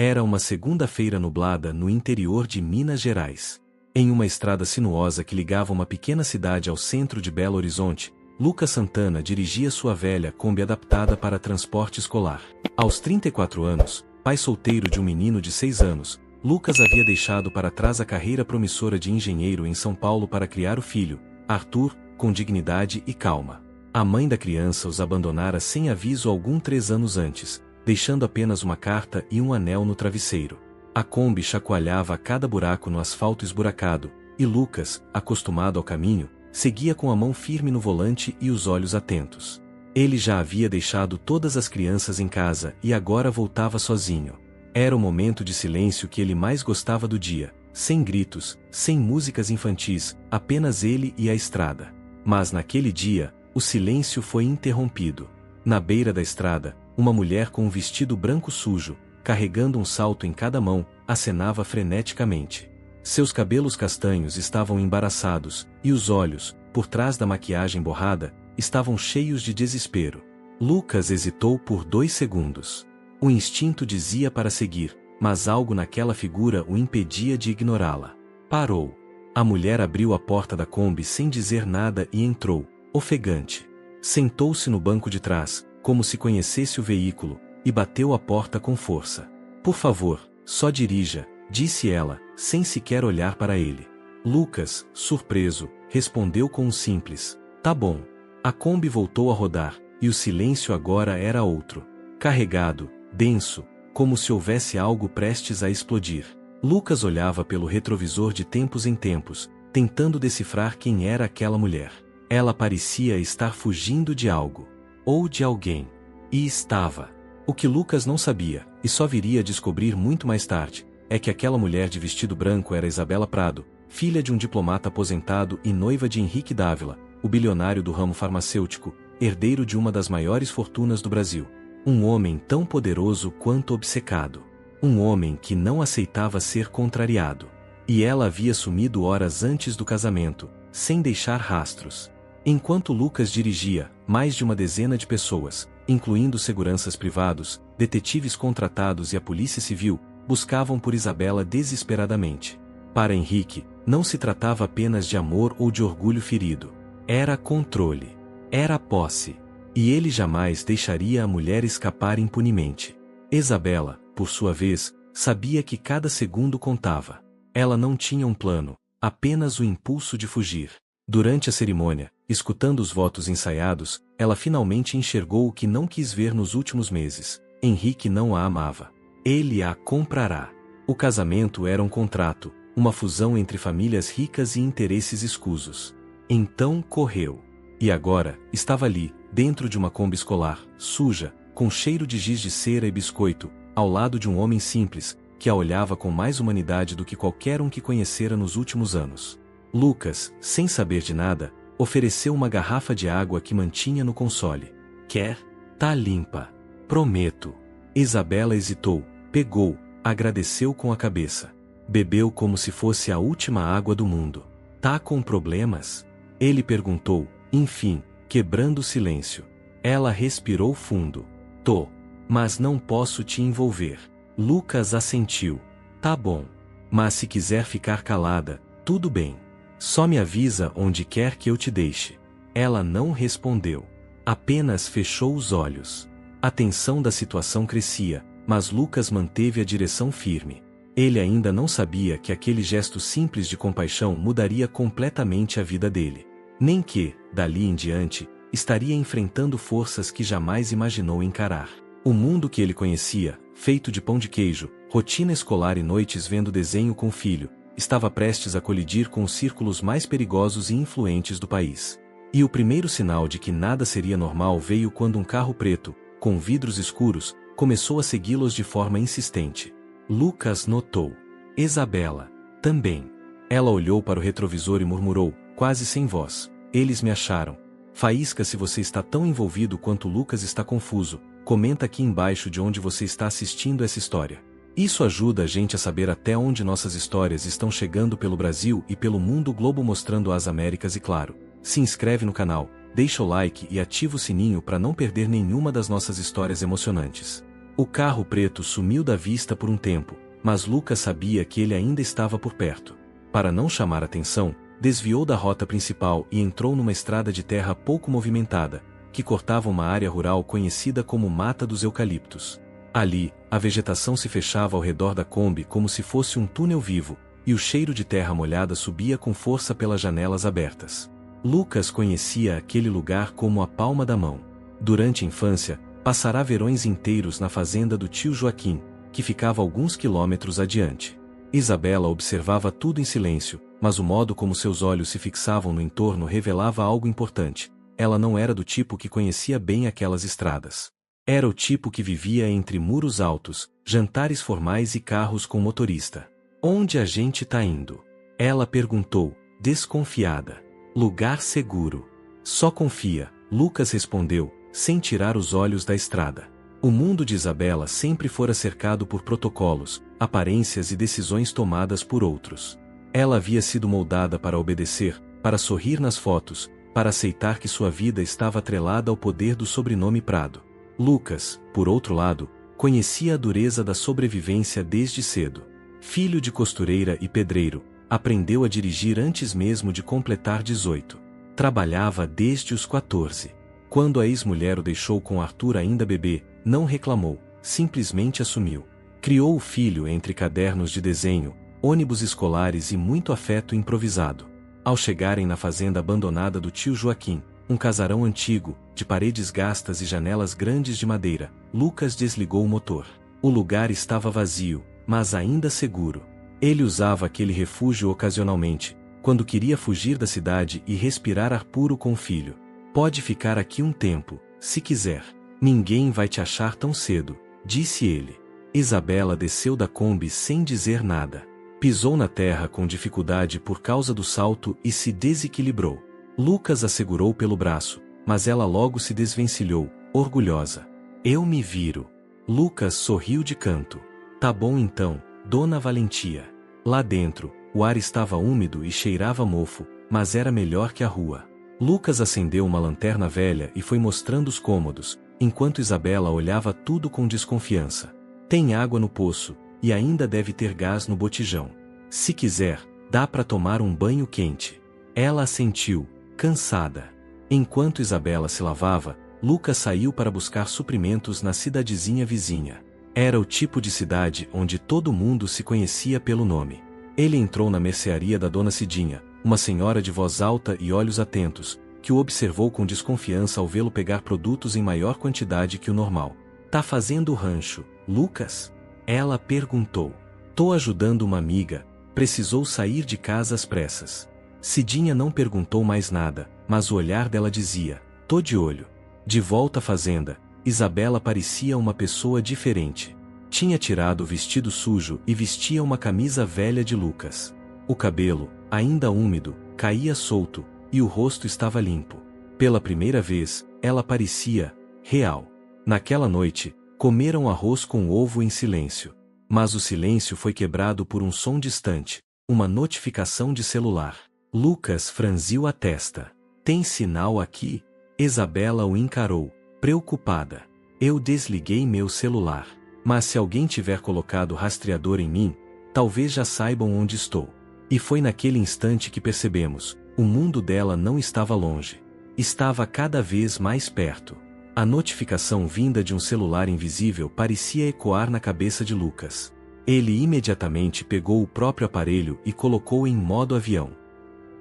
Era uma segunda-feira nublada no interior de Minas Gerais. Em uma estrada sinuosa que ligava uma pequena cidade ao centro de Belo Horizonte, Lucas Santana dirigia sua velha Kombi adaptada para transporte escolar. Aos 34 anos, pai solteiro de um menino de 6 anos, Lucas havia deixado para trás a carreira promissora de engenheiro em São Paulo para criar o filho, Arthur, com dignidade e calma. A mãe da criança os abandonara sem aviso algum 3 anos antes, deixando apenas uma carta e um anel no travesseiro. A Kombi chacoalhava a cada buraco no asfalto esburacado, e Lucas, acostumado ao caminho, seguia com a mão firme no volante e os olhos atentos. Ele já havia deixado todas as crianças em casa e agora voltava sozinho. Era o momento de silêncio que ele mais gostava do dia, sem gritos, sem músicas infantis, apenas ele e a estrada. Mas naquele dia, o silêncio foi interrompido. Na beira da estrada, uma mulher com um vestido branco sujo, carregando um salto em cada mão, acenava freneticamente. Seus cabelos castanhos estavam embaraçados, e os olhos, por trás da maquiagem borrada, estavam cheios de desespero. Lucas hesitou por 2 segundos. O instinto dizia para seguir, mas algo naquela figura o impedia de ignorá-la. Parou. A mulher abriu a porta da Kombi sem dizer nada e entrou, ofegante. Sentou-se no banco de trás, como se conhecesse o veículo, e bateu a porta com força. Por favor, só dirija, disse ela, sem sequer olhar para ele. Lucas, surpreso, respondeu com um simples, tá bom. A Kombi voltou a rodar, e o silêncio agora era outro. Carregado, denso, como se houvesse algo prestes a explodir. Lucas olhava pelo retrovisor de tempos em tempos, tentando decifrar quem era aquela mulher. Ela parecia estar fugindo de algo. Ou de alguém. E estava. O que Lucas não sabia, e só viria a descobrir muito mais tarde, é que aquela mulher de vestido branco era Isabela Prado, filha de um diplomata aposentado e noiva de Henrique Dávila, o bilionário do ramo farmacêutico, herdeiro de uma das maiores fortunas do Brasil. Um homem tão poderoso quanto obcecado. Um homem que não aceitava ser contrariado. E ela havia sumido horas antes do casamento, sem deixar rastros. Enquanto Lucas dirigia, mais de uma dezena de pessoas, incluindo seguranças privados, detetives contratados e a polícia civil, buscavam por Isabela desesperadamente. Para Henrique, não se tratava apenas de amor ou de orgulho ferido. Era controle. Era posse. E ele jamais deixaria a mulher escapar impunemente. Isabela, por sua vez, sabia que cada segundo contava. Ela não tinha um plano, apenas o impulso de fugir. Durante a cerimônia, escutando os votos ensaiados, ela finalmente enxergou o que não quis ver nos últimos meses. Henrique não a amava. Ele a comprará. O casamento era um contrato, uma fusão entre famílias ricas e interesses escusos. Então correu. E agora, estava ali, dentro de uma Kombi escolar, suja, com cheiro de giz de cera e biscoito, ao lado de um homem simples, que a olhava com mais humanidade do que qualquer um que conhecera nos últimos anos. Lucas, sem saber de nada, ofereceu uma garrafa de água que mantinha no console. Quer? Tá limpa. Prometo. Isabela hesitou, pegou, agradeceu com a cabeça. Bebeu como se fosse a última água do mundo. Tá com problemas? Ele perguntou, enfim, quebrando o silêncio. Ela respirou fundo. Tô. Mas não posso te envolver. Lucas assentiu. Tá bom. Mas se quiser ficar calada, tudo bem. Só me avisa onde quer que eu te deixe. Ela não respondeu. Apenas fechou os olhos. A tensão da situação crescia, mas Lucas manteve a direção firme. Ele ainda não sabia que aquele gesto simples de compaixão mudaria completamente a vida dele. Nem que, dali em diante, estaria enfrentando forças que jamais imaginou encarar. O mundo que ele conhecia, feito de pão de queijo, rotina escolar e noites vendo desenho com o filho, estava prestes a colidir com os círculos mais perigosos e influentes do país. E o primeiro sinal de que nada seria normal veio quando um carro preto, com vidros escuros, começou a segui-los de forma insistente. Lucas notou. Isabela, também. Ela olhou para o retrovisor e murmurou, quase sem voz. Eles me acharam. Faísca, se você está tão envolvido quanto Lucas está confuso, comenta aqui embaixo de onde você está assistindo essa história. Isso ajuda a gente a saber até onde nossas histórias estão chegando pelo Brasil e pelo mundo globo, mostrando as Américas. E claro, se inscreve no canal, deixa o like e ativa o sininho para não perder nenhuma das nossas histórias emocionantes. O carro preto sumiu da vista por um tempo, mas Lucas sabia que ele ainda estava por perto. Para não chamar atenção, desviou da rota principal e entrou numa estrada de terra pouco movimentada, que cortava uma área rural conhecida como Mata dos Eucaliptos. Ali, a vegetação se fechava ao redor da Kombi como se fosse um túnel vivo, e o cheiro de terra molhada subia com força pelas janelas abertas. Lucas conhecia aquele lugar como a palma da mão. Durante a infância, passara verões inteiros na fazenda do tio Joaquim, que ficava alguns quilômetros adiante. Isabela observava tudo em silêncio, mas o modo como seus olhos se fixavam no entorno revelava algo importante. Ela não era do tipo que conhecia bem aquelas estradas. Era o tipo que vivia entre muros altos, jantares formais e carros com motorista. Onde a gente tá indo? Ela perguntou, desconfiada. Lugar seguro. Só confia, Lucas respondeu, sem tirar os olhos da estrada. O mundo de Isabela sempre fora cercado por protocolos, aparências e decisões tomadas por outros. Ela havia sido moldada para obedecer, para sorrir nas fotos, para aceitar que sua vida estava atrelada ao poder do sobrenome Prado. Lucas, por outro lado, conhecia a dureza da sobrevivência desde cedo. Filho de costureira e pedreiro, aprendeu a dirigir antes mesmo de completar 18. Trabalhava desde os 14. Quando a ex-mulher o deixou com Arthur ainda bebê, não reclamou, simplesmente assumiu. Criou o filho entre cadernos de desenho, ônibus escolares e muito afeto improvisado. Ao chegarem na fazenda abandonada do tio Joaquim, um casarão antigo, de paredes gastas e janelas grandes de madeira, Lucas desligou o motor. O lugar estava vazio, mas ainda seguro. Ele usava aquele refúgio ocasionalmente, quando queria fugir da cidade e respirar ar puro com o filho. Pode ficar aqui um tempo, se quiser. Ninguém vai te achar tão cedo, disse ele. Isabela desceu da Kombi sem dizer nada. Pisou na terra com dificuldade por causa do salto e se desequilibrou. Lucas a segurou pelo braço, mas ela logo se desvencilhou, orgulhosa. Eu me viro. Lucas sorriu de canto. Tá bom então, Dona Valentia. Lá dentro, o ar estava úmido e cheirava mofo, mas era melhor que a rua. Lucas acendeu uma lanterna velha e foi mostrando os cômodos, enquanto Isabela olhava tudo com desconfiança. Tem água no poço, e ainda deve ter gás no botijão. Se quiser, dá para tomar um banho quente. Ela assentiu, cansada. Enquanto Isabela se lavava, Lucas saiu para buscar suprimentos na cidadezinha vizinha. Era o tipo de cidade onde todo mundo se conhecia pelo nome. Ele entrou na mercearia da Dona Cidinha, uma senhora de voz alta e olhos atentos, que o observou com desconfiança ao vê-lo pegar produtos em maior quantidade que o normal. Tá fazendo rancho, Lucas? Ela perguntou. Tô ajudando uma amiga, precisou sair de casa às pressas. Cidinha não perguntou mais nada, mas o olhar dela dizia, tô de olho. De volta à fazenda, Isabela parecia uma pessoa diferente. Tinha tirado o vestido sujo e vestia uma camisa velha de Lucas. O cabelo, ainda úmido, caía solto, e o rosto estava limpo. Pela primeira vez, ela parecia real. Naquela noite, comeram arroz com ovo em silêncio. Mas o silêncio foi quebrado por um som distante, uma notificação de celular. Lucas franziu a testa. Tem sinal aqui? Isabela o encarou, preocupada. Eu desliguei meu celular. Mas se alguém tiver colocado rastreador em mim, talvez já saibam onde estou. E foi naquele instante que percebemos, o mundo dela não estava longe. Estava cada vez mais perto. A notificação vinda de um celular invisível parecia ecoar na cabeça de Lucas. Ele imediatamente pegou o próprio aparelho e colocou em modo avião.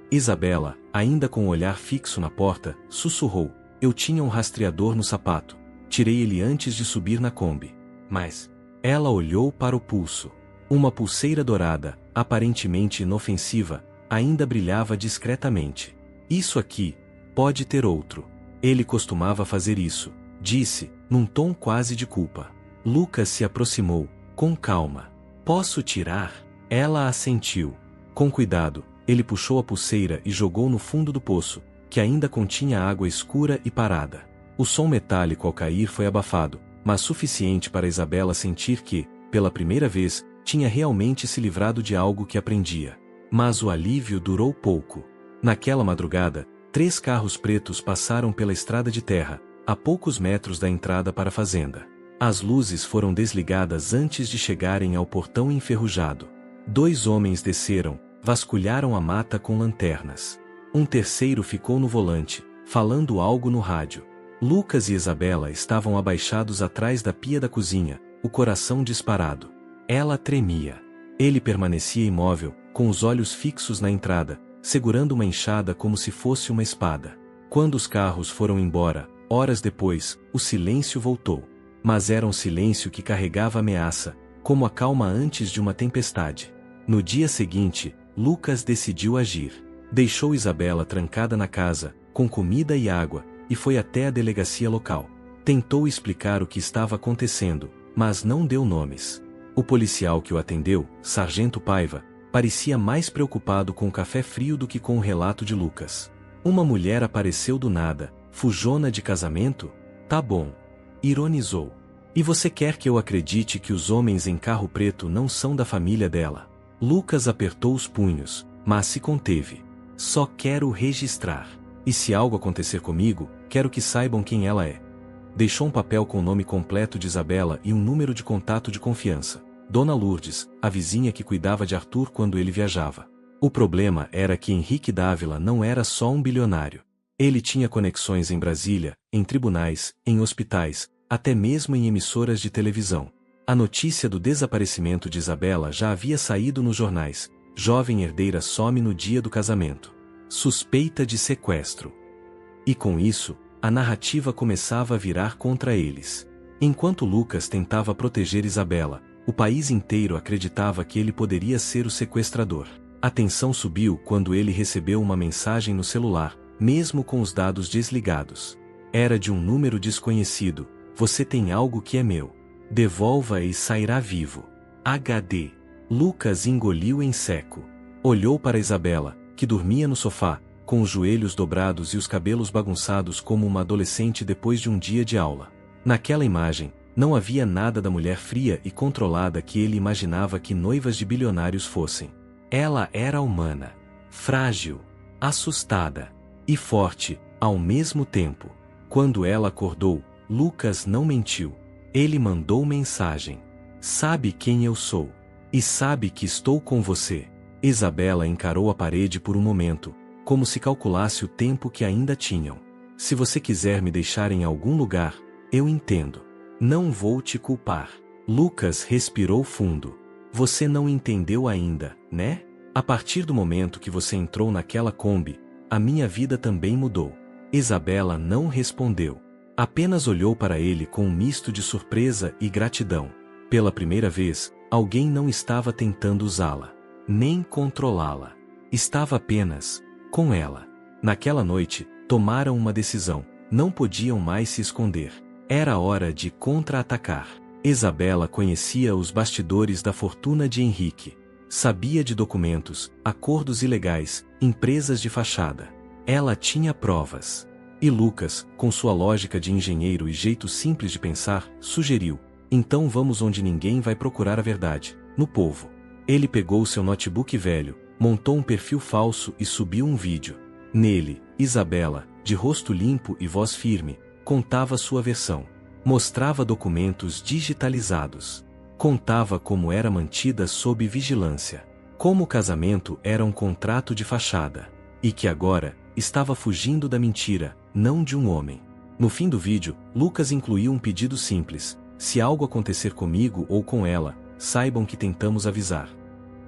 Isabela, ainda com o olhar fixo na porta, sussurrou, eu tinha um rastreador no sapato. Tirei ele antes de subir na Kombi. Mas, ela olhou para o pulso. Uma pulseira dourada, aparentemente inofensiva, ainda brilhava discretamente. Isso aqui, pode ter outro. Ele costumava fazer isso, disse, num tom quase de culpa. Lucas se aproximou, com calma. Posso tirar? Ela assentiu. Com cuidado, ele puxou a pulseira e jogou no fundo do poço, que ainda continha água escura e parada. O som metálico ao cair foi abafado, mas suficiente para Isabela sentir que, pela primeira vez, tinha realmente se livrado de algo que aprendia. Mas o alívio durou pouco. Naquela madrugada, 3 carros pretos passaram pela estrada de terra, a poucos metros da entrada para a fazenda. As luzes foram desligadas antes de chegarem ao portão enferrujado. 2 homens desceram, vasculharam a mata com lanternas. Um terceiro ficou no volante, falando algo no rádio. Lucas e Isabela estavam abaixados atrás da pia da cozinha, o coração disparado. Ela tremia. Ele permanecia imóvel, com os olhos fixos na entrada, segurando uma enxada como se fosse uma espada. Quando os carros foram embora, horas depois, o silêncio voltou. Mas era um silêncio que carregava ameaça, como a calma antes de uma tempestade. No dia seguinte, Lucas decidiu agir. Deixou Isabela trancada na casa, com comida e água, e foi até a delegacia local. Tentou explicar o que estava acontecendo, mas não deu nomes. O policial que o atendeu, Sargento Paiva, parecia mais preocupado com o café frio do que com o relato de Lucas. Uma mulher apareceu do nada, fujona de casamento? Tá bom. Ironizou. E você quer que eu acredite que os homens em carro preto não são da família dela? Lucas apertou os punhos, mas se conteve. Só quero registrar. E se algo acontecer comigo, quero que saibam quem ela é. Deixou um papel com o nome completo de Isabela e um número de contato de confiança. Dona Lourdes, a vizinha que cuidava de Arthur quando ele viajava. O problema era que Henrique Dávila não era só um bilionário. Ele tinha conexões em Brasília, em tribunais, em hospitais, até mesmo em emissoras de televisão. A notícia do desaparecimento de Isabela já havia saído nos jornais. Jovem herdeira some no dia do casamento. Suspeita de sequestro. E com isso, a narrativa começava a virar contra eles. Enquanto Lucas tentava proteger Isabela, o país inteiro acreditava que ele poderia ser o sequestrador. A tensão subiu quando ele recebeu uma mensagem no celular, mesmo com os dados desligados. Era de um número desconhecido. Você tem algo que é meu. Devolva e sairá vivo. HD. Lucas engoliu em seco. Olhou para Isabela, que dormia no sofá, com os joelhos dobrados e os cabelos bagunçados como uma adolescente depois de um dia de aula. Naquela imagem, não havia nada da mulher fria e controlada que ele imaginava que noivas de bilionários fossem. Ela era humana, frágil, assustada e forte, ao mesmo tempo. Quando ela acordou, Lucas não mentiu. Ele mandou mensagem. Sabe quem eu sou. E sabe que estou com você. Isabela encarou a parede por um momento, como se calculasse o tempo que ainda tinham. Se você quiser me deixar em algum lugar, eu entendo. Não vou te culpar. Lucas respirou fundo. Você não entendeu ainda, né? A partir do momento que você entrou naquela Kombi, a minha vida também mudou. Isabela não respondeu. Apenas olhou para ele com um misto de surpresa e gratidão. Pela primeira vez, alguém não estava tentando usá-la, nem controlá-la. Estava apenas com ela. Naquela noite, tomaram uma decisão. Não podiam mais se esconder. Era hora de contra-atacar. Isabela conhecia os bastidores da fortuna de Henrique. Sabia de documentos, acordos ilegais, empresas de fachada. Ela tinha provas. E Lucas, com sua lógica de engenheiro e jeito simples de pensar, sugeriu: então vamos onde ninguém vai procurar a verdade, no povo. Ele pegou seu notebook velho, montou um perfil falso e subiu um vídeo. Nele, Isabela, de rosto limpo e voz firme, contava sua versão. Mostrava documentos digitalizados. Contava como era mantida sob vigilância. Como o casamento era um contrato de fachada. E que agora, estava fugindo da mentira, não de um homem. No fim do vídeo, Lucas incluiu um pedido simples: se algo acontecer comigo ou com ela, saibam que tentamos avisar.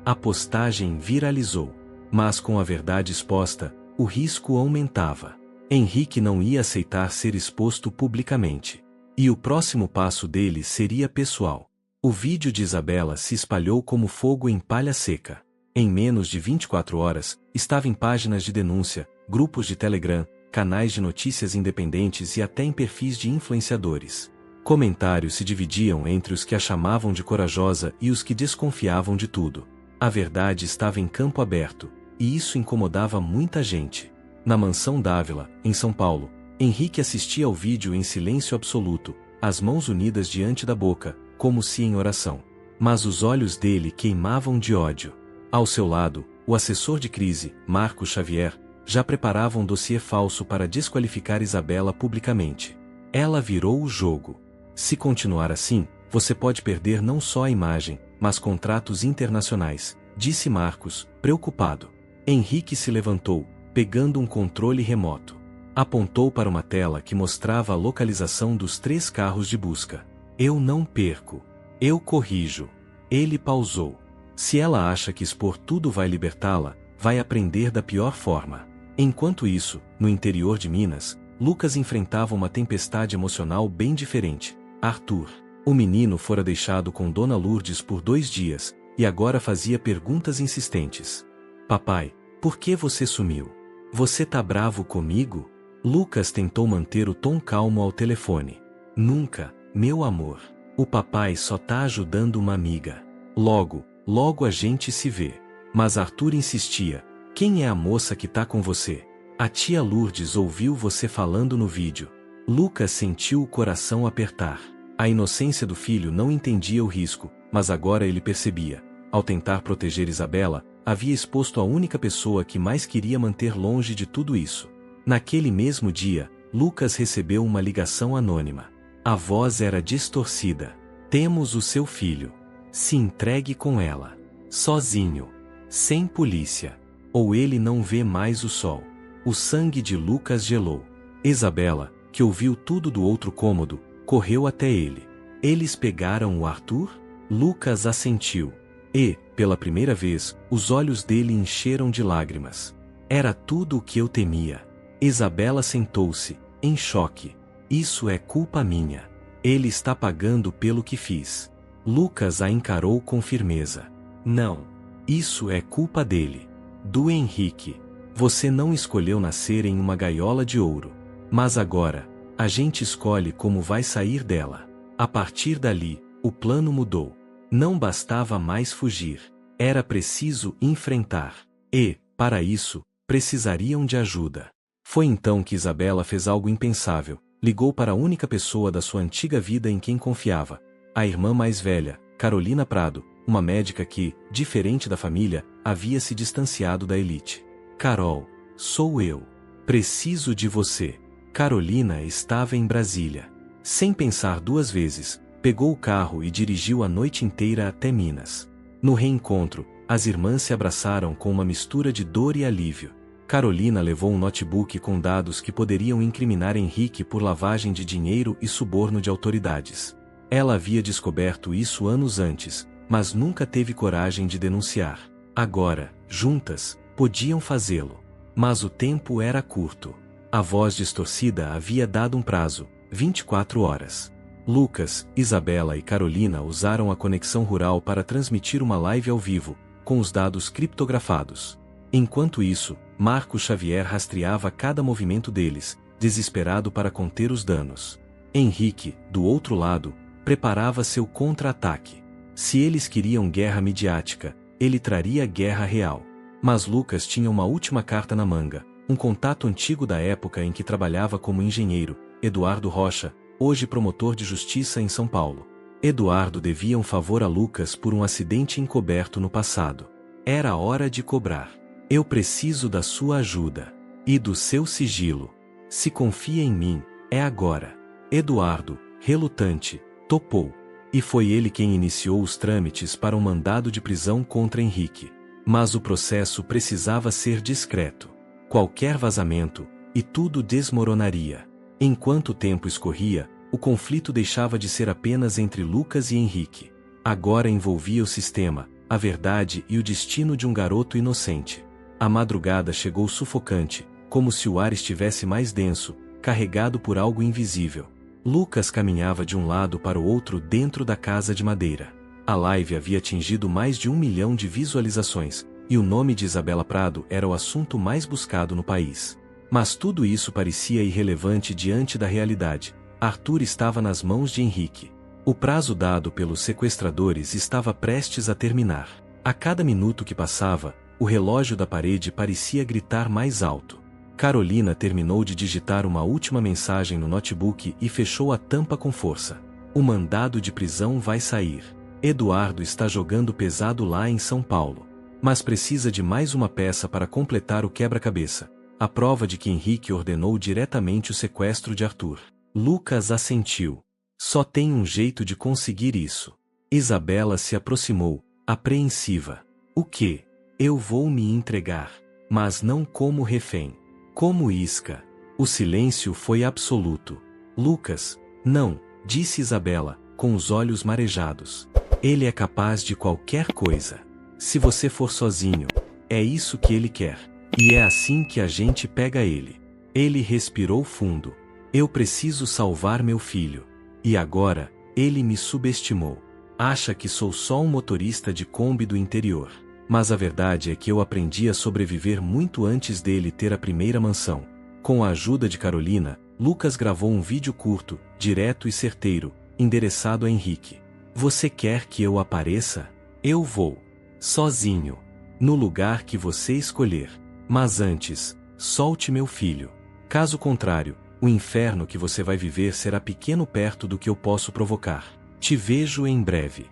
A postagem viralizou. Mas com a verdade exposta, o risco aumentava. Henrique não ia aceitar ser exposto publicamente. E o próximo passo dele seria pessoal. O vídeo de Isabela se espalhou como fogo em palha seca. Em menos de 24 horas, estava em páginas de denúncia, grupos de Telegram, canais de notícias independentes e até em perfis de influenciadores. Comentários se dividiam entre os que a chamavam de corajosa e os que desconfiavam de tudo. A verdade estava em campo aberto, e isso incomodava muita gente. Na mansão Dávila, em São Paulo, Henrique assistia ao vídeo em silêncio absoluto, as mãos unidas diante da boca, como se em oração. Mas os olhos dele queimavam de ódio. Ao seu lado, o assessor de crise, Marcos Xavier, já preparava um dossiê falso para desqualificar Isabela publicamente. Ela virou o jogo. Se continuar assim, você pode perder não só a imagem, mas contratos internacionais, disse Marcos, preocupado. Henrique se levantou, pegando um controle remoto. Apontou para uma tela que mostrava a localização dos 3 carros de busca. Eu não perco. Eu corrijo. Ele pausou. Se ela acha que expor tudo vai libertá-la, vai aprender da pior forma. Enquanto isso, no interior de Minas, Lucas enfrentava uma tempestade emocional bem diferente. Arthur. O menino fora deixado com Dona Lourdes por 2 dias, e agora fazia perguntas insistentes. Papai, por que você sumiu? Você tá bravo comigo? Lucas tentou manter o tom calmo ao telefone. Nunca, meu amor. O papai só tá ajudando uma amiga. Logo a gente se vê. Mas Arthur insistia. Quem é a moça que tá com você? A tia Lourdes ouviu você falando no vídeo. Lucas sentiu o coração apertar. A inocência do filho não entendia o risco, mas agora ele percebia. Ao tentar proteger Isabela, havia exposto a única pessoa que mais queria manter longe de tudo isso. Naquele mesmo dia, Lucas recebeu uma ligação anônima. A voz era distorcida. Temos o seu filho. Se entregue com ela. Sozinho. Sem polícia. Ou ele não vê mais o sol. O sangue de Lucas gelou. Isabela, que ouviu tudo do outro cômodo, correu até ele. Eles pegaram o Arthur? Lucas assentiu. E, pela primeira vez, os olhos dele encheram de lágrimas. Era tudo o que eu temia. Isabela sentou-se, em choque. Isso é culpa minha. Ele está pagando pelo que fiz. Lucas a encarou com firmeza. Não. Isso é culpa dele. Do Henrique. Você não escolheu nascer em uma gaiola de ouro. Mas agora, a gente escolhe como vai sair dela. A partir dali, o plano mudou. Não bastava mais fugir. Era preciso enfrentar. E, para isso, precisariam de ajuda. Foi então que Isabela fez algo impensável. Ligou para a única pessoa da sua antiga vida em quem confiava. A irmã mais velha, Carolina Prado, uma médica que, diferente da família, havia se distanciado da elite. Carol, sou eu. Preciso de você. Carolina estava em Brasília. Sem pensar 2 vezes, pegou o carro e dirigiu a noite inteira até Minas. No reencontro, as irmãs se abraçaram com uma mistura de dor e alívio. Carolina levou um notebook com dados que poderiam incriminar Henrique por lavagem de dinheiro e suborno de autoridades. Ela havia descoberto isso anos antes, mas nunca teve coragem de denunciar. Agora, juntas, podiam fazê-lo. Mas o tempo era curto. A voz distorcida havia dado um prazo, 24 horas. Lucas, Isabela e Carolina usaram a conexão rural para transmitir uma live ao vivo, com os dados criptografados. Enquanto isso, Marcos Xavier rastreava cada movimento deles, desesperado para conter os danos. Henrique, do outro lado, preparava seu contra-ataque. Se eles queriam guerra midiática, ele traria guerra real. Mas Lucas tinha uma última carta na manga, um contato antigo da época em que trabalhava como engenheiro, Eduardo Rocha, hoje promotor de justiça em São Paulo. Eduardo devia um favor a Lucas por um acidente encoberto no passado. Era hora de cobrar. Eu preciso da sua ajuda. E do seu sigilo. Se confia em mim, é agora. Eduardo, relutante, topou. E foi ele quem iniciou os trâmites para um mandado de prisão contra Henrique. Mas o processo precisava ser discreto. Qualquer vazamento, e tudo desmoronaria. Enquanto o tempo escorria, o conflito deixava de ser apenas entre Lucas e Henrique. Agora envolvia o sistema, a verdade e o destino de um garoto inocente. A madrugada chegou sufocante, como se o ar estivesse mais denso, carregado por algo invisível. Lucas caminhava de um lado para o outro dentro da casa de madeira. A live havia atingido mais de 1 milhão de visualizações, e o nome de Isabela Prado era o assunto mais buscado no país. Mas tudo isso parecia irrelevante diante da realidade. Arthur estava nas mãos de Henrique. O prazo dado pelos sequestradores estava prestes a terminar. A cada minuto que passava, o relógio da parede parecia gritar mais alto. Carolina terminou de digitar uma última mensagem no notebook e fechou a tampa com força. O mandado de prisão vai sair. Eduardo está jogando pesado lá em São Paulo. Mas precisa de mais uma peça para completar o quebra-cabeça. A prova de que Henrique ordenou diretamente o sequestro de Arthur. Lucas assentiu. Só tem um jeito de conseguir isso. Isabela se aproximou, apreensiva. O quê? Eu vou me entregar. Mas não como refém. Como isca. O silêncio foi absoluto. Lucas, não, disse Isabela, com os olhos marejados. Ele é capaz de qualquer coisa. Se você for sozinho, é isso que ele quer. E é assim que a gente pega ele. Ele respirou fundo. Eu preciso salvar meu filho. E agora, ele me subestimou. Acha que sou só um motorista de Kombi do interior. Mas a verdade é que eu aprendi a sobreviver muito antes dele ter a primeira mansão. Com a ajuda de Carolina, Lucas gravou um vídeo curto, direto e certeiro, endereçado a Henrique. Você quer que eu apareça? Eu vou. Sozinho. No lugar que você escolher. Mas antes, solte meu filho. Caso contrário, o inferno que você vai viver será pequeno perto do que eu posso provocar. Te vejo em breve.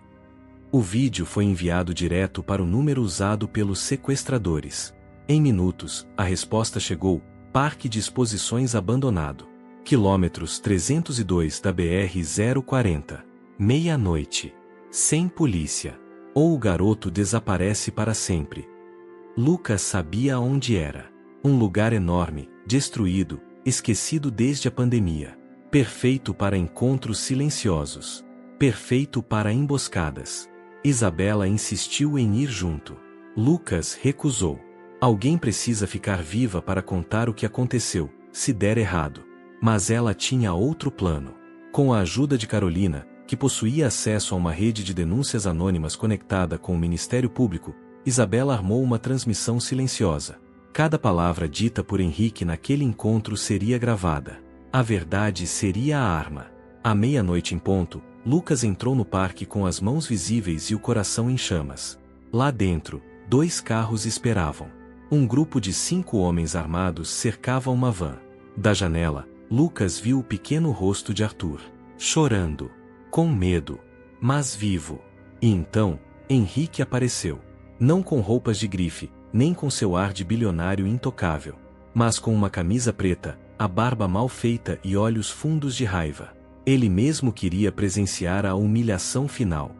O vídeo foi enviado direto para o número usado pelos sequestradores. Em minutos, a resposta chegou: Parque de Exposições abandonado. Quilômetros 302 da BR-040. Meia-noite. Sem polícia. Ou o garoto desaparece para sempre. Lucas sabia onde era. Um lugar enorme, destruído, esquecido desde a pandemia. Perfeito para encontros silenciosos. Perfeito para emboscadas. Isabela insistiu em ir junto. Lucas recusou. Alguém precisa ficar viva para contar o que aconteceu, se der errado. Mas ela tinha outro plano. Com a ajuda de Carolina, que possuía acesso a uma rede de denúncias anônimas conectada com o Ministério Público, Isabela armou uma transmissão silenciosa. Cada palavra dita por Henrique naquele encontro seria gravada. A verdade seria a arma. À meia-noite em ponto, Lucas entrou no parque com as mãos visíveis e o coração em chamas. Lá dentro, 2 carros esperavam. Um grupo de 5 homens armados cercava uma van. Da janela, Lucas viu o pequeno rosto de Arthur. Chorando. Com medo. Mas vivo. E então, Henrique apareceu. Não com roupas de grife, nem com seu ar de bilionário intocável. Mas com uma camisa preta, a barba mal feita e olhos fundos de raiva. Ele mesmo queria presenciar a humilhação final.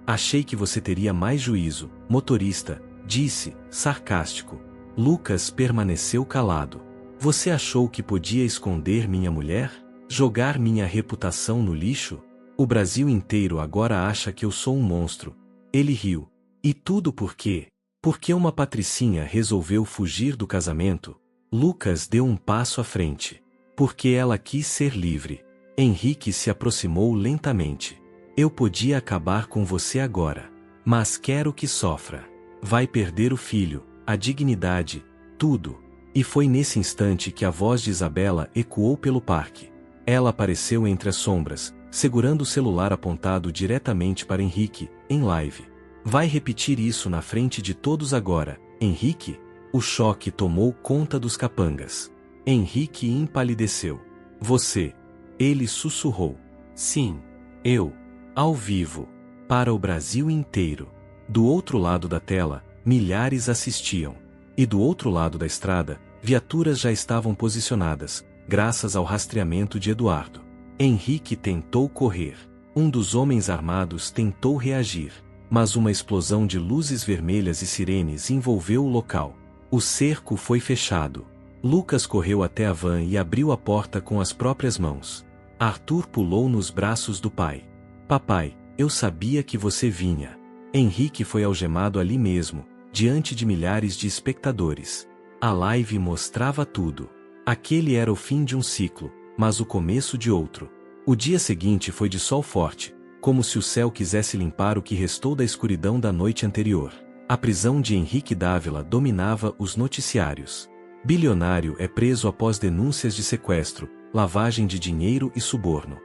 Achei que você teria mais juízo, motorista, disse, sarcástico. Lucas permaneceu calado. Você achou que podia esconder minha mulher? Jogar minha reputação no lixo? O Brasil inteiro agora acha que eu sou um monstro. Ele riu. E tudo por quê? Porque uma patricinha resolveu fugir do casamento? Lucas deu um passo à frente. Porque ela quis ser livre. Henrique se aproximou lentamente. Eu podia acabar com você agora. Mas quero que sofra. Vai perder o filho, a dignidade, tudo. E foi nesse instante que a voz de Isabela ecoou pelo parque. Ela apareceu entre as sombras, segurando o celular apontado diretamente para Henrique, em live. Vai repetir isso na frente de todos agora, Henrique? O choque tomou conta dos capangas. Henrique empalideceu. Você. Ele sussurrou. Sim, eu. Ao vivo. Para o Brasil inteiro. Do outro lado da tela, milhares assistiam. E do outro lado da estrada, viaturas já estavam posicionadas, graças ao rastreamento de Eduardo. Henrique tentou correr. Um dos homens armados tentou reagir. Mas uma explosão de luzes vermelhas e sirenes envolveu o local. O cerco foi fechado. Lucas correu até a van e abriu a porta com as próprias mãos. Arthur pulou nos braços do pai. Papai, eu sabia que você vinha. Henrique foi algemado ali mesmo, diante de milhares de espectadores. A live mostrava tudo. Aquele era o fim de um ciclo, mas o começo de outro. O dia seguinte foi de sol forte, como se o céu quisesse limpar o que restou da escuridão da noite anterior. A prisão de Henrique Dávila dominava os noticiários. Bilionário é preso após denúncias de sequestro, lavagem de dinheiro e suborno.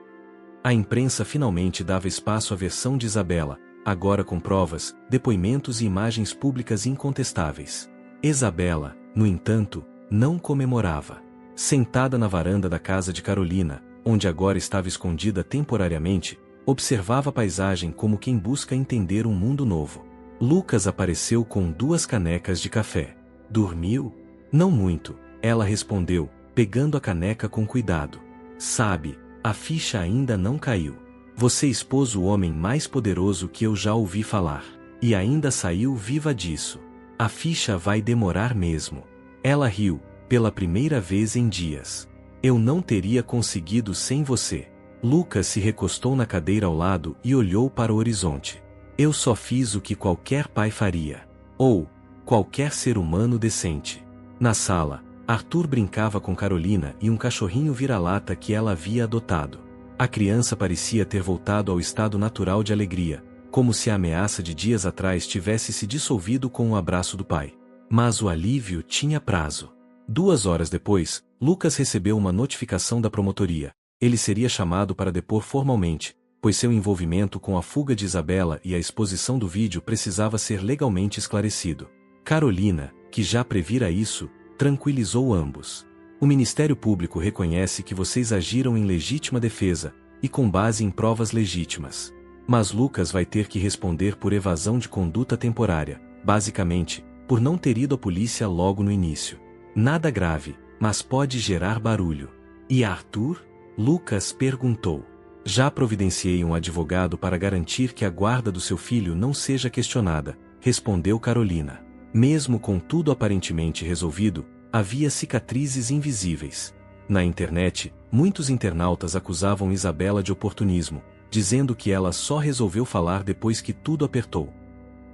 A imprensa finalmente dava espaço à versão de Isabela, agora com provas, depoimentos e imagens públicas incontestáveis. Isabela, no entanto, não comemorava. Sentada na varanda da casa de Carolina, onde agora estava escondida temporariamente, observava a paisagem como quem busca entender um mundo novo. Lucas apareceu com 2 canecas de café. Dormiu? Não muito, ela respondeu, pegando a caneca com cuidado. Sabe, A ficha ainda não caiu. Você expôs o homem mais poderoso que eu já ouvi falar. E ainda saiu viva disso. A ficha vai demorar mesmo. Ela riu, pela primeira vez em dias. Eu não teria conseguido sem você. Lucas se recostou na cadeira ao lado e olhou para o horizonte. Eu só fiz o que qualquer pai faria. Ou qualquer ser humano decente. Na sala, Arthur brincava com Carolina e um cachorrinho vira-lata que ela havia adotado. A criança parecia ter voltado ao estado natural de alegria, como se a ameaça de dias atrás tivesse se dissolvido com o abraço do pai. Mas o alívio tinha prazo. 2 horas depois, Lucas recebeu uma notificação da promotoria. Ele seria chamado para depor formalmente, pois seu envolvimento com a fuga de Isabela e a exposição do vídeo precisava ser legalmente esclarecido. Carolina, que já previra isso, tranquilizou ambos. O Ministério Público reconhece que vocês agiram em legítima defesa, e com base em provas legítimas. Mas Lucas vai ter que responder por evasão de conduta temporária, basicamente, por não ter ido à polícia logo no início. Nada grave, mas pode gerar barulho. E Arthur? Lucas perguntou. Já providenciei um advogado para garantir que a guarda do seu filho não seja questionada, respondeu Carolina. Mesmo com tudo aparentemente resolvido, havia cicatrizes invisíveis. Na internet, muitos internautas acusavam Isabela de oportunismo, dizendo que ela só resolveu falar depois que tudo apertou.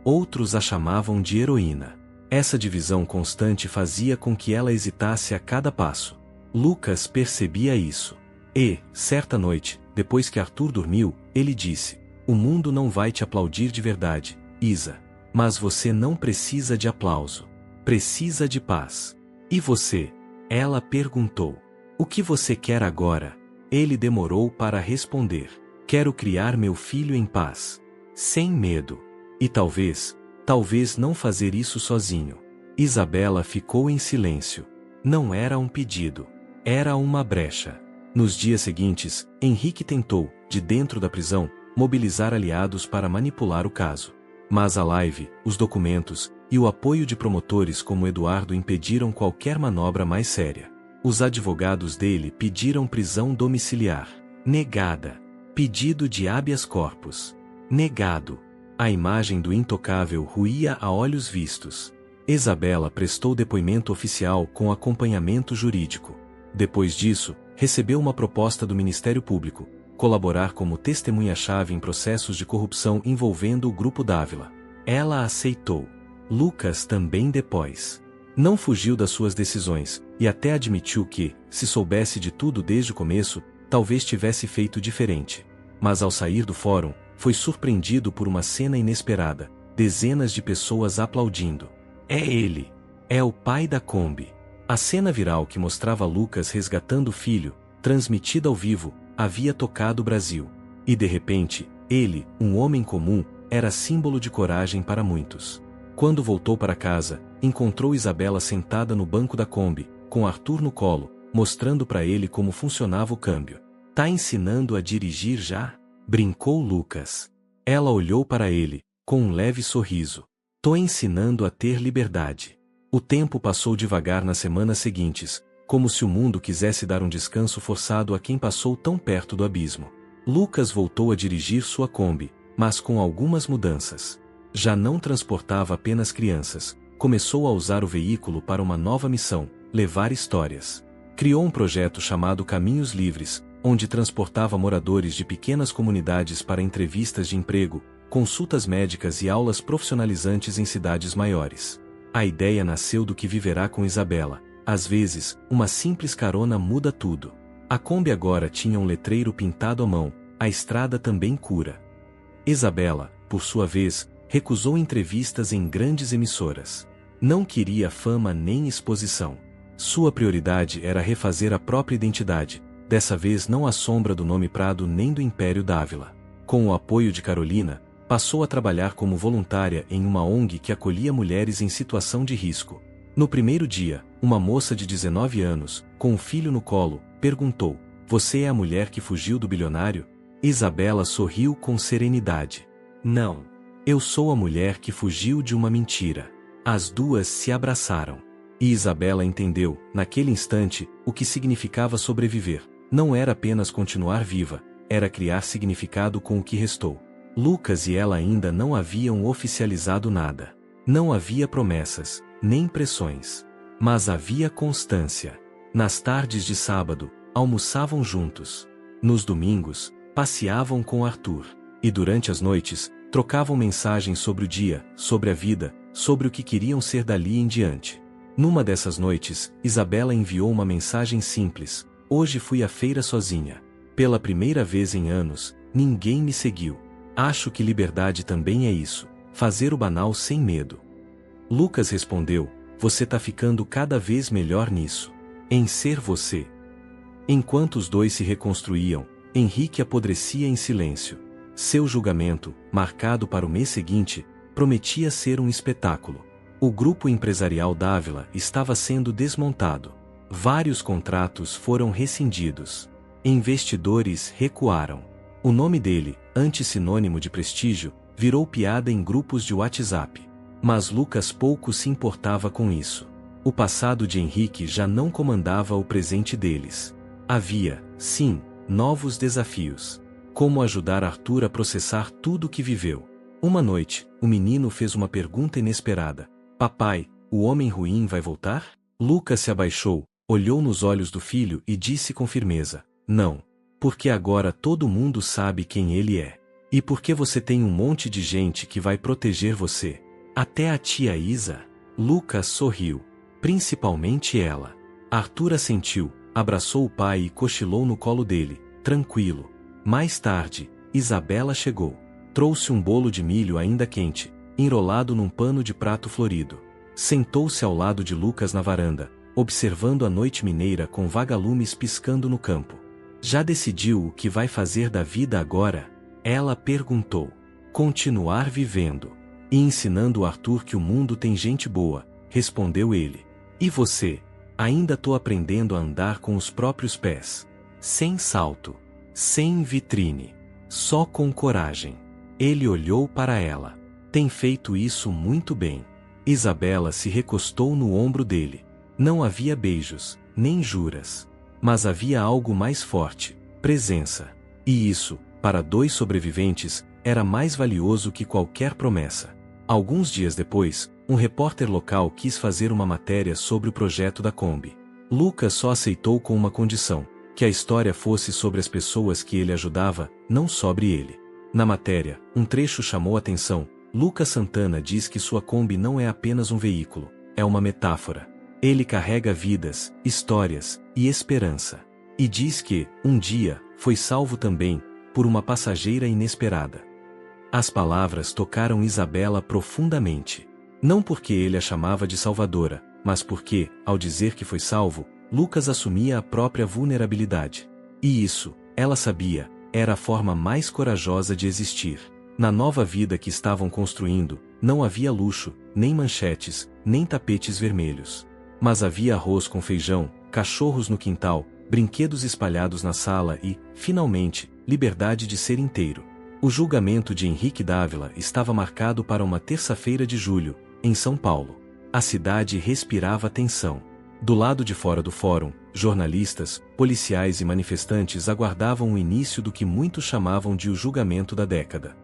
Outros a chamavam de heroína. Essa divisão constante fazia com que ela hesitasse a cada passo. Lucas percebia isso. E, certa noite, depois que Arthur dormiu, ele disse: "O mundo não vai te aplaudir de verdade, Isa. Mas você não precisa de aplauso. Precisa de paz." "E você?" ela perguntou. "O que você quer agora?" Ele demorou para responder. "Quero criar meu filho em paz. Sem medo. E talvez não fazer isso sozinho." Isabela ficou em silêncio. Não era um pedido. Era uma brecha. Nos dias seguintes, Henrique tentou, de dentro da prisão, mobilizar aliados para manipular o caso. Mas a live, os documentos e o apoio de promotores como Eduardo impediram qualquer manobra mais séria. Os advogados dele pediram prisão domiciliar. Negada. Pedido de habeas corpus. Negado. A imagem do intocável ruía a olhos vistos. Isabela prestou depoimento oficial com acompanhamento jurídico. Depois disso, recebeu uma proposta do Ministério Público, colaborar como testemunha-chave em processos de corrupção envolvendo o Grupo Dávila. Ela aceitou. Lucas também depôs. Não fugiu das suas decisões, e até admitiu que, se soubesse de tudo desde o começo, talvez tivesse feito diferente. Mas ao sair do fórum, foi surpreendido por uma cena inesperada, dezenas de pessoas aplaudindo. É ele! É o pai da Kombi! A cena viral que mostrava Lucas resgatando o filho, transmitida ao vivo, havia tocado o Brasil. E de repente, ele, um homem comum, era símbolo de coragem para muitos. Quando voltou para casa, encontrou Isabela sentada no banco da Kombi, com Arthur no colo, mostrando para ele como funcionava o câmbio. "Tá ensinando a dirigir já?" brincou Lucas. Ela olhou para ele, com um leve sorriso. "Tô ensinando a ter liberdade." O tempo passou devagar nas semanas seguintes, como se o mundo quisesse dar um descanso forçado a quem passou tão perto do abismo. Lucas voltou a dirigir sua Kombi, mas com algumas mudanças. Já não transportava apenas crianças, começou a usar o veículo para uma nova missão: levar histórias. Criou um projeto chamado Caminhos Livres, onde transportava moradores de pequenas comunidades para entrevistas de emprego, consultas médicas e aulas profissionalizantes em cidades maiores. A ideia nasceu do que viverá com Isabela. Às vezes, uma simples carona muda tudo. A Kombi agora tinha um letreiro pintado à mão: "A estrada também cura." Isabela, por sua vez, recusou entrevistas em grandes emissoras. Não queria fama nem exposição. Sua prioridade era refazer a própria identidade, dessa vez não à sombra do nome Prado nem do Império Dávila. Com o apoio de Carolina, passou a trabalhar como voluntária em uma ONG que acolhia mulheres em situação de risco. No primeiro dia, uma moça de 19 anos, com um filho no colo, perguntou: "Você é a mulher que fugiu do bilionário?" Isabela sorriu com serenidade. "Não. Eu sou a mulher que fugiu de uma mentira." As duas se abraçaram. E Isabela entendeu, naquele instante, o que significava sobreviver, Não era apenas continuar viva, era criar significado com o que restou. Lucas e ela ainda não haviam oficializado nada. Não havia promessas, nem pressões. Mas havia constância. Nas tardes de sábado, almoçavam juntos. Nos domingos, passeavam com Arthur. E durante as noites, trocavam mensagens sobre o dia, sobre a vida, sobre o que queriam ser dali em diante. Numa dessas noites, Isabela enviou uma mensagem simples: "Hoje fui à feira sozinha. Pela primeira vez em anos, ninguém me seguiu. Acho que liberdade também é isso, fazer o banal sem medo." Lucas respondeu: "Você tá ficando cada vez melhor nisso. Em ser você." Enquanto os dois se reconstruíam, Henrique apodrecia em silêncio. Seu julgamento, marcado para o mês seguinte, prometia ser um espetáculo. O grupo empresarial Dávila estava sendo desmontado. Vários contratos foram rescindidos. Investidores recuaram. O nome dele, antissinônimo de prestígio, virou piada em grupos de WhatsApp. Mas Lucas pouco se importava com isso. O passado de Henrique já não comandava o presente deles. Havia, sim, novos desafios. Como ajudar Arthur a processar tudo o que viveu? Uma noite, o menino fez uma pergunta inesperada: "Papai, o homem ruim vai voltar?" Lucas se abaixou, olhou nos olhos do filho e disse com firmeza: "Não. Porque agora todo mundo sabe quem ele é. E porque você tem um monte de gente que vai proteger você. Até a tia Isa." Lucas sorriu. Principalmente ela. Arthur assentiu, abraçou o pai e cochilou no colo dele, tranquilo. Mais tarde, Isabela chegou. Trouxe um bolo de milho ainda quente, enrolado num pano de prato florido. Sentou-se ao lado de Lucas na varanda, observando a noite mineira com vagalumes piscando no campo. "Já decidiu o que vai fazer da vida agora?" Ela perguntou. "Continuar vivendo. E ensinando o Arthur que o mundo tem gente boa", respondeu ele. "E você?" "Ainda tô aprendendo a andar com os próprios pés. Sem salto. Sem vitrine. Só com coragem." Ele olhou para ela. "Tem feito isso muito bem." Isabela se recostou no ombro dele. Não havia beijos, nem juras. Mas havia algo mais forte: presença. E isso, para dois sobreviventes, era mais valioso que qualquer promessa. Alguns dias depois, um repórter local quis fazer uma matéria sobre o projeto da Kombi. Lucas só aceitou com uma condição: que a história fosse sobre as pessoas que ele ajudava, não sobre ele. Na matéria, um trecho chamou a atenção. Lucas Santana diz que sua Kombi não é apenas um veículo, é uma metáfora. Ele carrega vidas, histórias e esperança. E diz que, um dia, foi salvo também, por uma passageira inesperada. As palavras tocaram Isabela profundamente. Não porque ele a chamava de salvadora, mas porque, ao dizer que foi salvo, Lucas assumia a própria vulnerabilidade. E isso, ela sabia, era a forma mais corajosa de existir. Na nova vida que estavam construindo, não havia luxo, nem manchetes, nem tapetes vermelhos. Mas havia arroz com feijão, cachorros no quintal, brinquedos espalhados na sala e, finalmente, liberdade de ser inteiro. O julgamento de Henrique Dávila estava marcado para uma terça-feira de julho, em São Paulo. A cidade respirava tensão. Do lado de fora do fórum, jornalistas, policiais e manifestantes aguardavam o início do que muitos chamavam de o julgamento da década.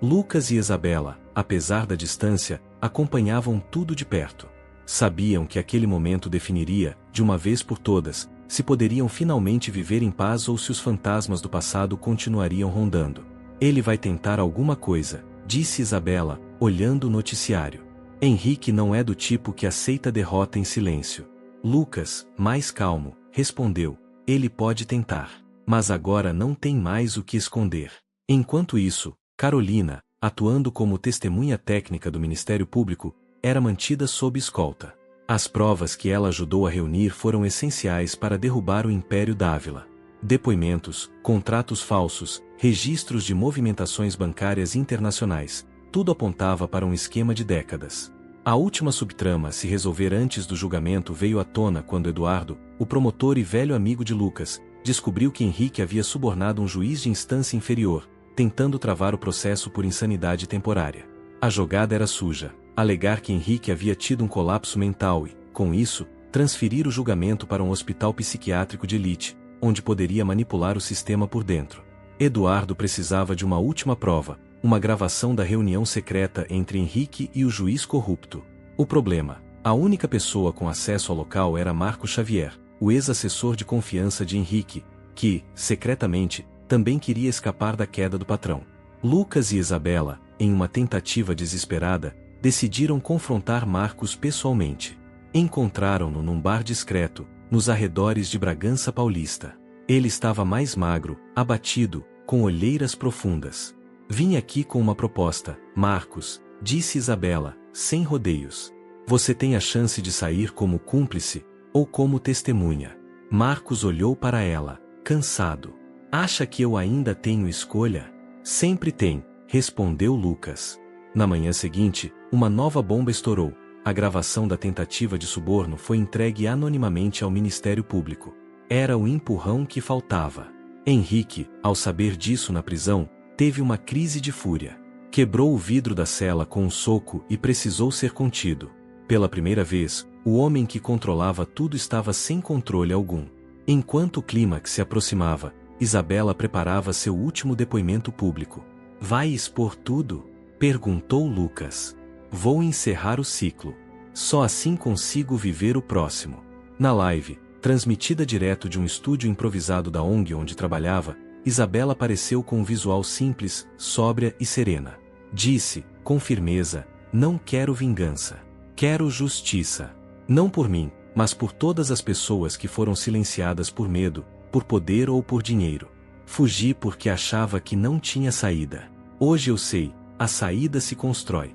Lucas e Isabela, apesar da distância, acompanhavam tudo de perto. Sabiam que aquele momento definiria, de uma vez por todas, se poderiam finalmente viver em paz ou se os fantasmas do passado continuariam rondando. "Ele vai tentar alguma coisa", disse Isabela, olhando o noticiário. "Henrique não é do tipo que aceita derrota em silêncio." Lucas, mais calmo, respondeu: "Ele pode tentar. Mas agora não tem mais o que esconder." Enquanto isso, Carolina, atuando como testemunha técnica do Ministério Público, era mantida sob escolta. As provas que ela ajudou a reunir foram essenciais para derrubar o Império Dávila. Depoimentos, contratos falsos, registros de movimentações bancárias internacionais, tudo apontava para um esquema de décadas. A última subtrama a se resolver antes do julgamento veio à tona quando Eduardo, o promotor e velho amigo de Lucas, descobriu que Henrique havia subornado um juiz de instância inferior, tentando travar o processo por insanidade temporária. A jogada era suja: alegar que Henrique havia tido um colapso mental e, com isso, transferir o julgamento para um hospital psiquiátrico de elite, onde poderia manipular o sistema por dentro. Eduardo precisava de uma última prova, uma gravação da reunião secreta entre Henrique e o juiz corrupto. O problema: a única pessoa com acesso ao local era Marco Xavier, o ex-assessor de confiança de Henrique, que, secretamente, também queria escapar da queda do patrão. Lucas e Isabela, em uma tentativa desesperada, decidiram confrontar Marcos pessoalmente. Encontraram-no num bar discreto, nos arredores de Bragança Paulista. Ele estava mais magro, abatido, com olheiras profundas. Vim aqui com uma proposta, Marcos, disse Isabela, sem rodeios. Você tem a chance de sair como cúmplice, ou como testemunha. Marcos olhou para ela, cansado. Acha que eu ainda tenho escolha? Sempre tem, respondeu Lucas. Na manhã seguinte, uma nova bomba estourou. A gravação da tentativa de suborno foi entregue anonimamente ao Ministério Público. Era o empurrão que faltava. Henrique, ao saber disso na prisão, teve uma crise de fúria. Quebrou o vidro da cela com um soco e precisou ser contido. Pela primeira vez, o homem que controlava tudo estava sem controle algum. Enquanto o clímax se aproximava, Isabela preparava seu último depoimento público. Vai expor tudo? Perguntou Lucas. Vou encerrar o ciclo. Só assim consigo viver o próximo. Na live, transmitida direto de um estúdio improvisado da ONG onde trabalhava, Isabela apareceu com um visual simples, sóbria e serena. Disse, com firmeza, não quero vingança. Quero justiça. Não por mim, mas por todas as pessoas que foram silenciadas por medo, por poder ou por dinheiro. Fugi porque achava que não tinha saída. Hoje eu sei, a saída se constrói.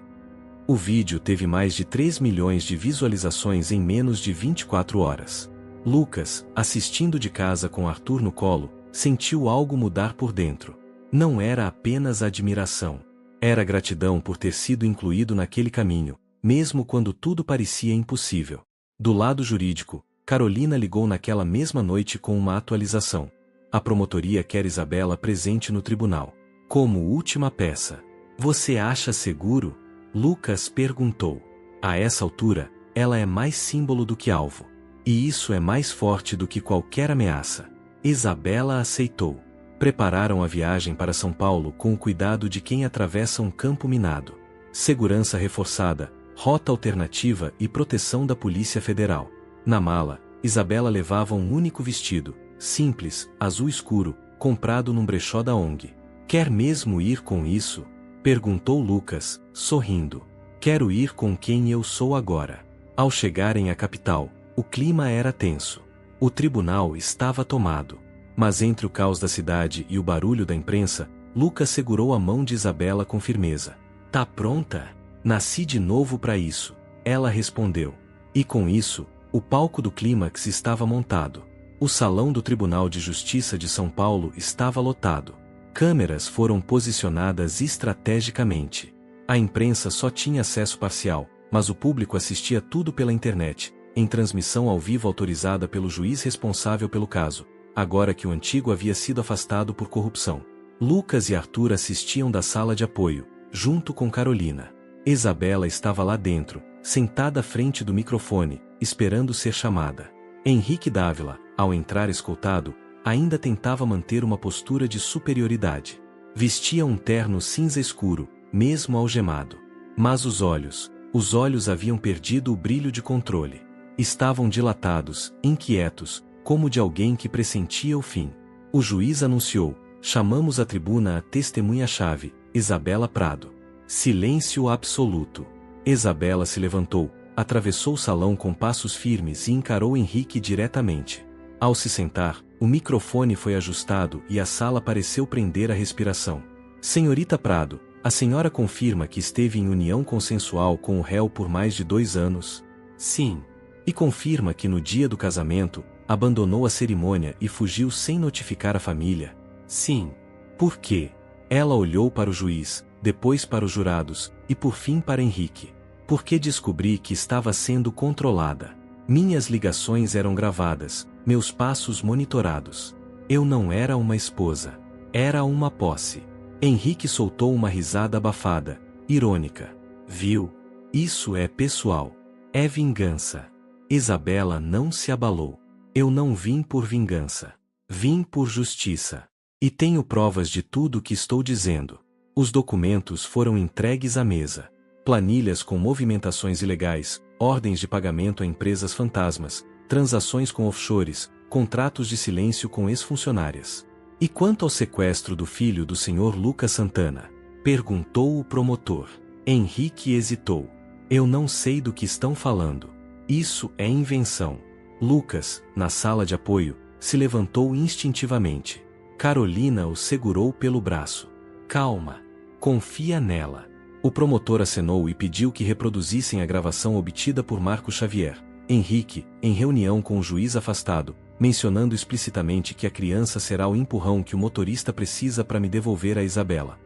O vídeo teve mais de 3 milhões de visualizações em menos de 24 horas. Lucas, assistindo de casa com Arthur no colo, sentiu algo mudar por dentro. Não era apenas admiração. Era gratidão por ter sido incluído naquele caminho, mesmo quando tudo parecia impossível. Do lado jurídico, Carolina ligou naquela mesma noite com uma atualização. A promotoria quer Isabela presente no tribunal. Como última peça. Você acha seguro? Lucas perguntou. A essa altura, ela é mais símbolo do que alvo. E isso é mais forte do que qualquer ameaça. Isabela aceitou. Prepararam a viagem para São Paulo com o cuidado de quem atravessa um campo minado. Segurança reforçada, rota alternativa e proteção da Polícia Federal. Na mala, Isabela levava um único vestido, simples, azul escuro, comprado num brechó da ONG. Quer mesmo ir com isso? Perguntou Lucas, sorrindo. Quero ir com quem eu sou agora. Ao chegarem à capital, o clima era tenso. O tribunal estava tomado. Mas entre o caos da cidade e o barulho da imprensa, Lucas segurou a mão de Isabela com firmeza. Tá pronta? Nasci de novo para isso. Ela respondeu. E com isso, o palco do clímax estava montado. O salão do Tribunal de Justiça de São Paulo estava lotado. Câmeras foram posicionadas estrategicamente. A imprensa só tinha acesso parcial, mas o público assistia tudo pela internet, em transmissão ao vivo autorizada pelo juiz responsável pelo caso, agora que o antigo havia sido afastado por corrupção. Lucas e Arthur assistiam da sala de apoio, junto com Carolina. Isabela estava lá dentro, sentada à frente do microfone, esperando ser chamada. Henrique Dávila, ao entrar escoltado, ainda tentava manter uma postura de superioridade. Vestia um terno cinza escuro, mesmo algemado. Mas os olhos haviam perdido o brilho de controle. Estavam dilatados, inquietos, como de alguém que pressentia o fim. O juiz anunciou: chamamos à tribuna a testemunha-chave, Isabela Prado. Silêncio absoluto. Isabela se levantou, atravessou o salão com passos firmes e encarou Henrique diretamente. Ao se sentar, o microfone foi ajustado e a sala pareceu prender a respiração. Senhorita Prado, a senhora confirma que esteve em união consensual com o réu por mais de 2 anos? Sim. E confirma que no dia do casamento, abandonou a cerimônia e fugiu sem notificar a família? Sim. Por quê? Ela olhou para o juiz, depois para os jurados, e por fim para Henrique. Porque descobri que estava sendo controlada. Minhas ligações eram gravadas, meus passos monitorados. Eu não era uma esposa. Era uma posse. Henrique soltou uma risada abafada, irônica. Viu? Isso é pessoal. É vingança. Isabela não se abalou. Eu não vim por vingança. Vim por justiça. E tenho provas de tudo o que estou dizendo. Os documentos foram entregues à mesa. Planilhas com movimentações ilegais, ordens de pagamento a empresas fantasmas, transações com offshores, contratos de silêncio com ex-funcionárias. E quanto ao sequestro do filho do Sr. Lucas Santana? Perguntou o promotor. Henrique hesitou. Eu não sei do que estão falando. Isso é invenção. Lucas, na sala de apoio, se levantou instintivamente. Carolina o segurou pelo braço. Calma. Confia nela. O promotor acenou e pediu que reproduzissem a gravação obtida por Marco Xavier. Henrique, em reunião com o juiz afastado, mencionando explicitamente que a criança será o empurrão que o motorista precisa para me devolver a Isabela.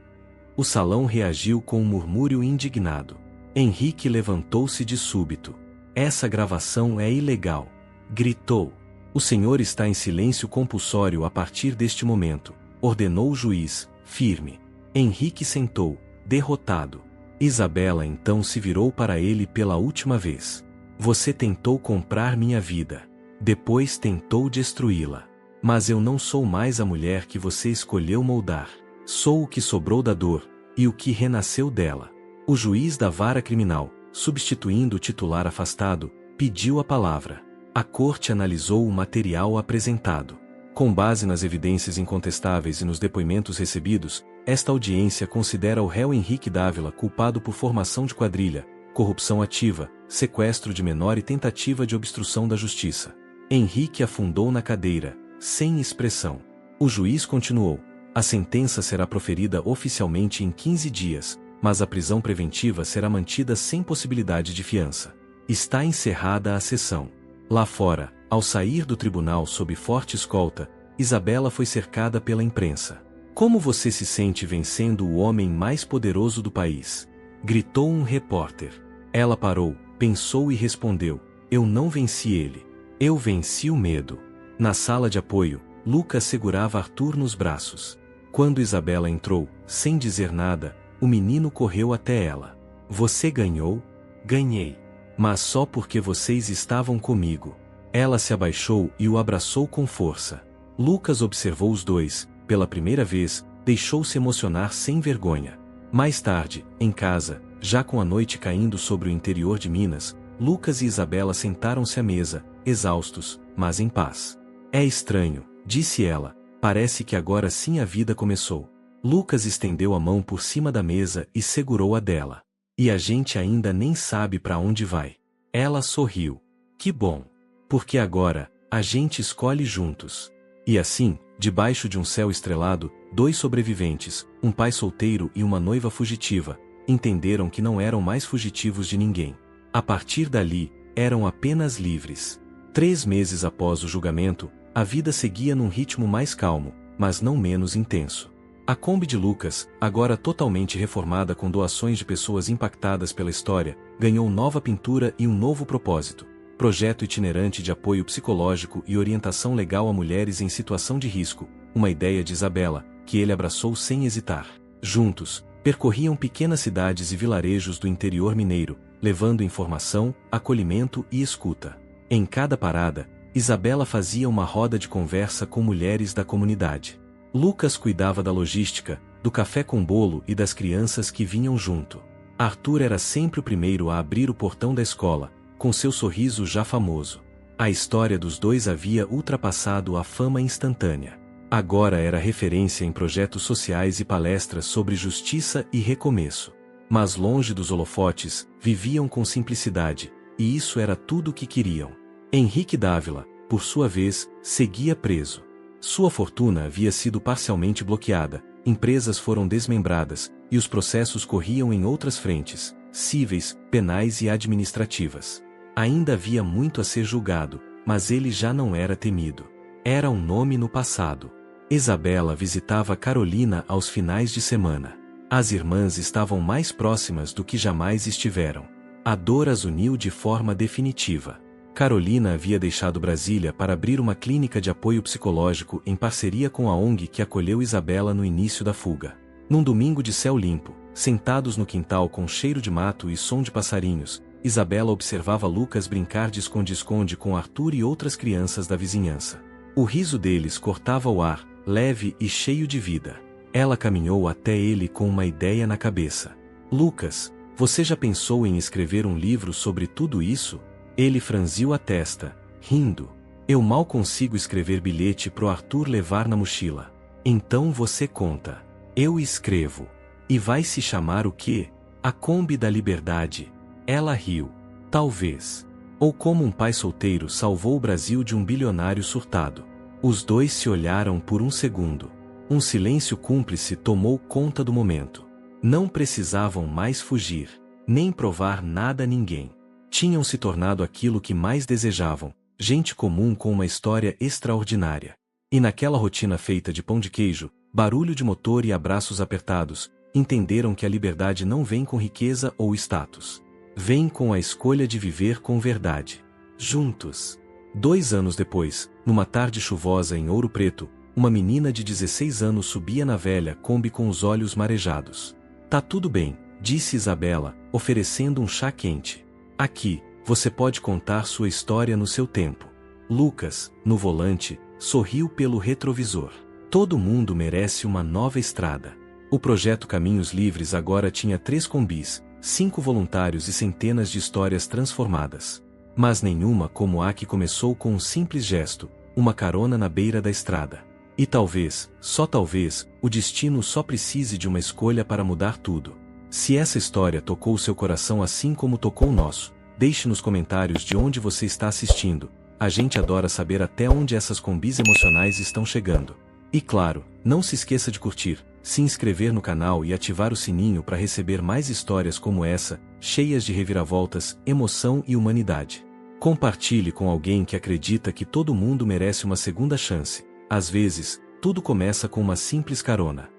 O salão reagiu com um murmúrio indignado. Henrique levantou-se de súbito. Essa gravação é ilegal. Gritou. O senhor está em silêncio compulsório a partir deste momento, ordenou o juiz, firme. Henrique sentou, derrotado. Isabela então se virou para ele pela última vez. Você tentou comprar minha vida. Depois tentou destruí-la. Mas eu não sou mais a mulher que você escolheu moldar. Sou o que sobrou da dor, e o que renasceu dela. O juiz da vara criminal, substituindo o titular afastado, pediu a palavra. A corte analisou o material apresentado. Com base nas evidências incontestáveis e nos depoimentos recebidos, esta audiência considera o réu Henrique Dávila culpado por formação de quadrilha, corrupção ativa, sequestro de menor e tentativa de obstrução da justiça. Henrique afundou na cadeira, sem expressão. O juiz continuou. A sentença será proferida oficialmente em 15 dias, mas a prisão preventiva será mantida sem possibilidade de fiança. Está encerrada a sessão. Lá fora, ao sair do tribunal sob forte escolta, Isabela foi cercada pela imprensa. Como você se sente vencendo o homem mais poderoso do país? Gritou um repórter. Ela parou, pensou e respondeu. Eu não venci ele. Eu venci o medo. Na sala de apoio, Lucas segurava Arthur nos braços. Quando Isabela entrou, sem dizer nada, o menino correu até ela. Você ganhou? Ganhei. Mas só porque vocês estavam comigo. Ela se abaixou e o abraçou com força. Lucas observou os dois, pela primeira vez, deixou-se emocionar sem vergonha. Mais tarde, em casa, já com a noite caindo sobre o interior de Minas, Lucas e Isabela sentaram-se à mesa, exaustos, mas em paz. É estranho, disse ela, parece que agora sim a vida começou. Lucas estendeu a mão por cima da mesa e segurou a dela. E a gente ainda nem sabe para onde vai. Ela sorriu. Que bom. Porque agora, a gente escolhe juntos. E assim, debaixo de um céu estrelado, dois sobreviventes, um pai solteiro e uma noiva fugitiva, entenderam que não eram mais fugitivos de ninguém. A partir dali, eram apenas livres. 3 meses após o julgamento, a vida seguia num ritmo mais calmo, mas não menos intenso. A Kombi de Lucas, agora totalmente reformada com doações de pessoas impactadas pela história, ganhou nova pintura e um novo propósito. Projeto itinerante de apoio psicológico e orientação legal a mulheres em situação de risco, uma ideia de Isabela, que ele abraçou sem hesitar. Juntos, percorriam pequenas cidades e vilarejos do interior mineiro, levando informação, acolhimento e escuta. Em cada parada, Isabela fazia uma roda de conversa com mulheres da comunidade. Lucas cuidava da logística, do café com bolo e das crianças que vinham junto. Arthur era sempre o primeiro a abrir o portão da escola, com seu sorriso já famoso. A história dos dois havia ultrapassado a fama instantânea. Agora era referência em projetos sociais e palestras sobre justiça e recomeço. Mas longe dos holofotes, viviam com simplicidade, e isso era tudo o que queriam. Henrique Dávila, por sua vez, seguia preso. Sua fortuna havia sido parcialmente bloqueada, empresas foram desmembradas, e os processos corriam em outras frentes, cíveis, penais e administrativas. Ainda havia muito a ser julgado, mas ele já não era temido. Era um nome no passado. Isabela visitava Carolina aos finais de semana. As irmãs estavam mais próximas do que jamais estiveram. A dor as uniu de forma definitiva. Carolina havia deixado Brasília para abrir uma clínica de apoio psicológico em parceria com a ONG que acolheu Isabela no início da fuga. Num domingo de céu limpo, sentados no quintal com cheiro de mato e som de passarinhos, Isabela observava Lucas brincar de esconde-esconde com Arthur e outras crianças da vizinhança. O riso deles cortava o ar, leve e cheio de vida. Ela caminhou até ele com uma ideia na cabeça. Lucas, você já pensou em escrever um livro sobre tudo isso? Ele franziu a testa, rindo. Eu mal consigo escrever bilhete pro Arthur levar na mochila. Então você conta. Eu escrevo. E vai se chamar o quê? A Kombi da Liberdade. Ela riu. Talvez. Ou como um pai solteiro salvou o Brasil de um bilionário surtado. Os dois se olharam por um segundo. Um silêncio cúmplice tomou conta do momento. Não precisavam mais fugir, nem provar nada a ninguém. Tinham se tornado aquilo que mais desejavam, gente comum com uma história extraordinária. E naquela rotina feita de pão de queijo, barulho de motor e abraços apertados, entenderam que a liberdade não vem com riqueza ou status. Vem com a escolha de viver com verdade. Juntos. 2 anos depois, numa tarde chuvosa em Ouro Preto, uma menina de 16 anos subia na velha Kombi com os olhos marejados. Tá tudo bem, disse Isabela, oferecendo um chá quente. Aqui, você pode contar sua história no seu tempo. Lucas, no volante, sorriu pelo retrovisor. Todo mundo merece uma nova estrada. O projeto Caminhos Livres agora tinha 3 combis, 5 voluntários e centenas de histórias transformadas. Mas nenhuma como a que começou com um simples gesto, uma carona na beira da estrada. E talvez, só talvez, o destino só precise de uma escolha para mudar tudo. Se essa história tocou seu coração assim como tocou o nosso, deixe nos comentários de onde você está assistindo. A gente adora saber até onde essas combis emocionais estão chegando. E claro, não se esqueça de curtir, se inscrever no canal e ativar o sininho para receber mais histórias como essa, cheias de reviravoltas, emoção e humanidade. Compartilhe com alguém que acredita que todo mundo merece uma segunda chance. Às vezes, tudo começa com uma simples carona.